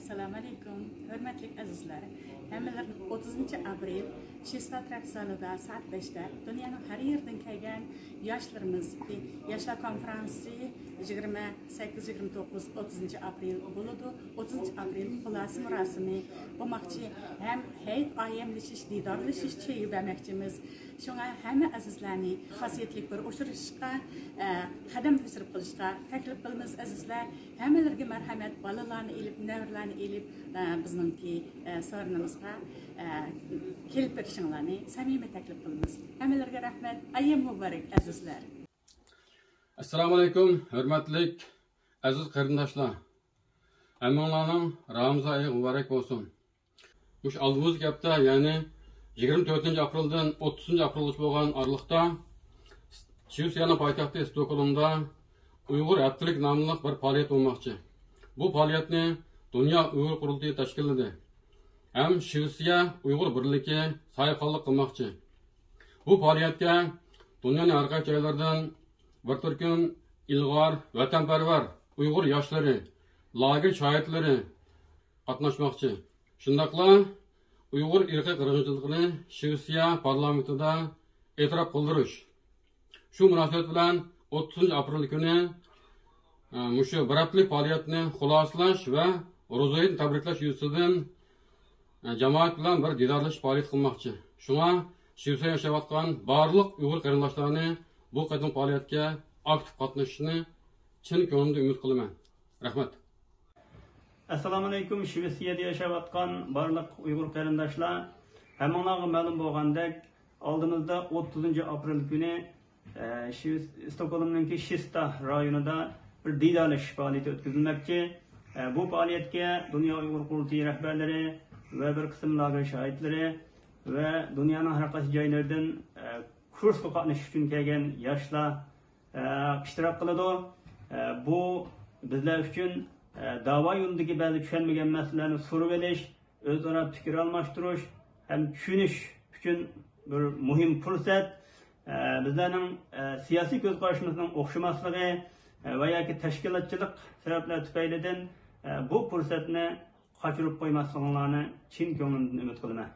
Assalamu alaikum, hürmetli azizler. Hemeler 30 aprel Şistatrak salida saat 5'te dünyanın her yerden kelgen yaşlarımız Yaşlar Konferansı 28-29 30 aprel buludu. 30 aprel xulası murasimi olmakçı hem heyet ayemleşiş, didarlaşış çeyi vermekçimiz. Şuna hem azizlerni hasiyetlik bir uçuruşqa, qadam tasirip qilishqa taklif qilamiz azizlar. Hammalarga marhamat, balalarni elib, nevarlarni elib bizningki sorunimizga kelib berishinglarni samimiy taklif qilamiz. Hammalarga rahmat. Ayam muborak azizlar. Assalomu alaykum, hurmatli aziz qarindoshlar. Hammanglarning Ramazon oyi muborak bo'lsin. Mush aldığımız gapda, ya'ni 24 apreldan 30 aprelgacha bo'lgan oralikda Shvetsiyaning poytaxti Stokgolmda Uyg'ur haftalik nomli bir faoliyat bo'lmoqchi. Bu faoliyatni Dünya Uyg'ur qurultiyi tashkilladi. Ham Shvetsiya Uyg'ur birligi sahiqonlik qilmoqchi. Bu faoliyatga dunyoning har qaysi joylaridan bir turkum ilg'or, vatanparvar Uyg'ur yoshlari, lager shoirlari qatnashmoqchi. Shundaqla Uyg'ur irqiy qirg'inchiligini Shvetsiya parlamentida e'tirof qildirish. Shu munosabat bilan 30 aprel kuni mushu bir haftalik faoliyatni xuloslash va Ro'zoyni tabriklash yuzasidan jamoat bilan bir didorlash faoliyat qilmoqchi. Shunga Shvetsiya yashayotgan barliq Uyg'ur qarindoshlarni bu qadim faoliyatga aktiv qatnashishni chin ko'nglimdan umid qilaman. Rahmat. Assalamu alaikum. Shvetsiyada yaşayotgan barliq Uyg'ur qarindoshlar, hammanglarga ma'lum bo'lgandek, oldimizda 30 aprel kuni Stokgolmning Kista rayonida bir didorlash faoliyati o'tkazilmoqchi. Bu faoliyatga Dünya Uyg'ur qurultiyi rahbarlari va bir qism lager shoirlari va dunyoning har qaysi joylaridan kursga qatnashish uchun kelgan yoshlar ishtirok qiladi. Bu bizlar uchun dava yo'lidagi ba'zi tushunmagan masalalarni so'rab olish, o'zaro fikr almashtirish ham tushunish uchun bir muhim fursat. Bizlarning siyosiy ko'z qarashimizning o'xshamasligi va yoki tashkilotchilik sabablar tufaylidan bu fursatni qochirib qo'ymasliklarini chin ko'nglimdan umid qilaman.